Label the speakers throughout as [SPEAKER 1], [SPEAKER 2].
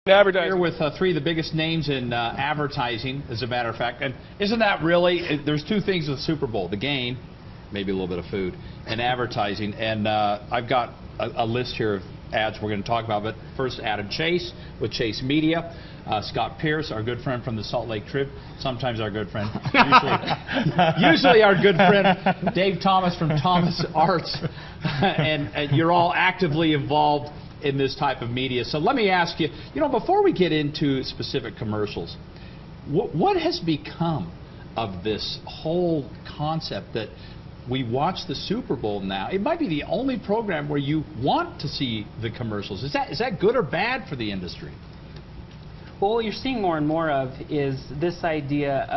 [SPEAKER 1] Here with three of the biggest names in advertising, as a matter of fact. And isn't that really, there's two things with the Super Bowl, the game, maybe a little bit of food, and advertising. And I've got a list here of ads we're going to talk about. But first, Adam Chase with Chase Media. Scott Pierce, our good friend from the Salt Lake Trib, sometimes our good friend, usually our good friend, Dave Thomas from Thomas Arts. And you're all actively involved in this type of media. So let me ask you, before we get into specific commercials, what has become of this whole concept that we watch the Super Bowl now? It might be the only program where you want to see the commercials. Is that good or bad for the industry?
[SPEAKER 2] Well, what you're seeing more and more of is this idea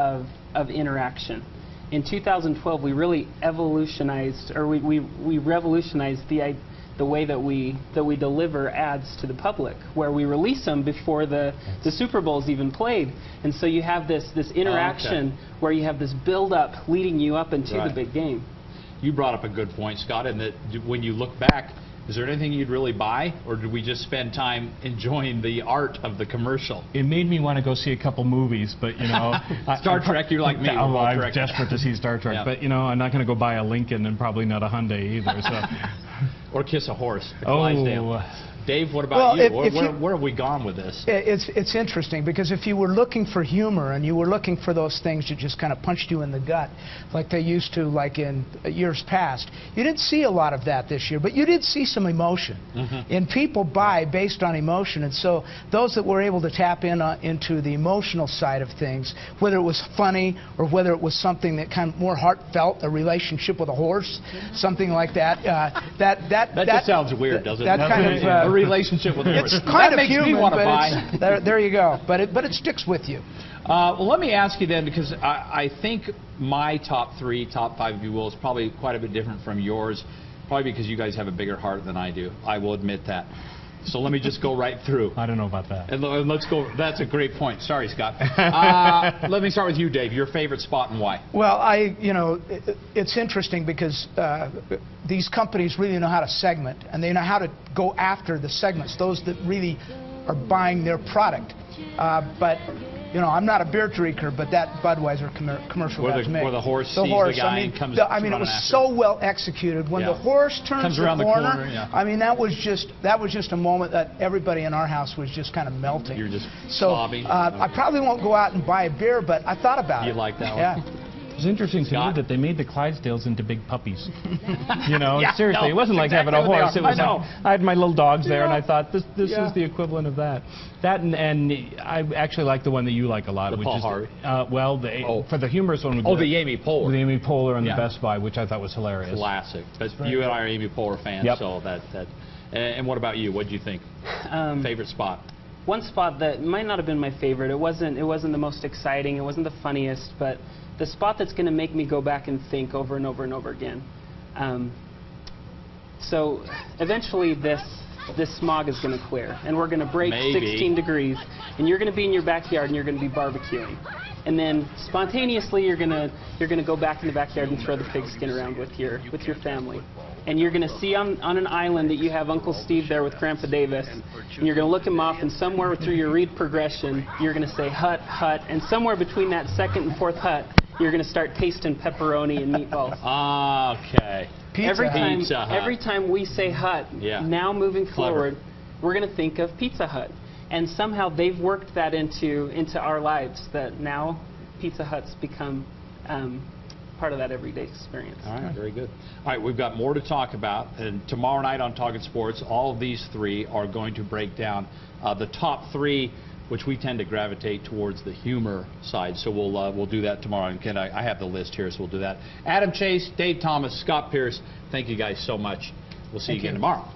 [SPEAKER 2] of interaction. In 2012, we really evolutionized, or we revolutionized the way that we deliver ads to the public, where we release them before the Super Bowl's even played. And so you have this interaction where you have this build-up leading you up into the big game.
[SPEAKER 1] You brought up a good point, Scott, in that when you look back, is there anything you'd really buy, or did we just spend time enjoying the art of the commercial?
[SPEAKER 3] It made me want to go see a couple movies, but
[SPEAKER 1] Star Trek, you're like me.
[SPEAKER 3] Oh, I'm desperate to see Star Trek, but I'm not going to go buy a Lincoln and probably not a Hyundai either. So.
[SPEAKER 1] Or kiss a horse.
[SPEAKER 3] Oh.
[SPEAKER 1] Dave, what about you? Where have we gone with this?
[SPEAKER 4] It's interesting, because if you were looking for humor and you were looking for those things that just kind of punched you in the gut, like they used to, like in years past, you didn't see a lot of that this year, but you did see some emotion. And people buy based on emotion, and so those that were able to tap into the emotional side of things, whether it was funny or whether it was something that kind of more heartfelt, a relationship with a horse, something like that. That
[SPEAKER 1] just sounds weird, doesn't it?
[SPEAKER 4] That kind of
[SPEAKER 1] relationship with the horse.
[SPEAKER 4] It's kind of
[SPEAKER 1] makes
[SPEAKER 4] human,
[SPEAKER 1] me want to
[SPEAKER 4] but
[SPEAKER 1] buy.
[SPEAKER 4] There you go. But it sticks with you.
[SPEAKER 1] Well, let me ask you then, because I think my top 5, if you will, is probably quite a bit different from yours, probably because you guys have a bigger heart than I do. I will admit that. So let me just go right through.
[SPEAKER 3] I don't know about that.
[SPEAKER 1] And let's go. That's a great point. Sorry, Scott. Let me start with you, Dave. Your favorite spot and why?
[SPEAKER 4] Well, it's interesting because these companies really know how to segment, and they know how to go after the segments, those that really are buying their product. But I'm not a beer drinker, but that Budweiser commercial got me.
[SPEAKER 1] Where the horse sees the guy and comes
[SPEAKER 4] I mean, it was so well executed. When the horse turns the corner, I mean, that was just a moment that everybody in our house was just kind of melting.
[SPEAKER 1] You're just
[SPEAKER 4] sobbing. I probably won't go out and buy a beer, but I thought about it.
[SPEAKER 1] You like that one?
[SPEAKER 4] Yeah.
[SPEAKER 3] It was interesting to me that they made the Clydesdales into big puppies.
[SPEAKER 1] Yeah,
[SPEAKER 3] seriously, it wasn't like having a horse. It was I had my little dogs there, and I thought this is the equivalent of that. That and I actually like the one that you like a lot,
[SPEAKER 1] the
[SPEAKER 3] which
[SPEAKER 1] Paul
[SPEAKER 3] is
[SPEAKER 1] Harvey.
[SPEAKER 3] for the humorous one.
[SPEAKER 1] The Amy Poehler.
[SPEAKER 3] The Amy Poehler and the Best Buy, which I thought was hilarious.
[SPEAKER 1] Classic. You and I are Amy Poehler fans, so that. And what about you? What did you think? Favorite spot?
[SPEAKER 2] One spot that might not have been my favorite. It wasn't the most exciting. It wasn't the funniest, but the spot that's going to make me go back and think over and over and over again. So eventually this smog is going to clear, and we're going to break 16 degrees, and you're going to be in your backyard and you're going to be barbecuing. And then spontaneously you're going to go back in the backyard and throw the pigskin around with your family. And you're going to see on an island that you have Uncle Steve there with Grandpa Davis, and you're going to look him off, and somewhere through your read progression, you're going to say hut, hut, and somewhere between that second and fourth hut, you're going to start tasting pepperoni and meatballs.
[SPEAKER 1] Okay.
[SPEAKER 2] Every time we say hut, now moving forward, we're going to think of Pizza Hut. And somehow they've worked that into our lives, that now Pizza Hut's become part of that everyday experience.
[SPEAKER 1] All right, very good. All right, we've got more to talk about, and tomorrow night on Talking Sports, all of these three are going to break down the top 3, which we tend to gravitate towards the humor side. So we'll do that tomorrow. And Ken, I have the list here, so we'll do that. Adam Chase, Dave Thomas, Scott Pierce, thank you guys so much. We'll see you again tomorrow.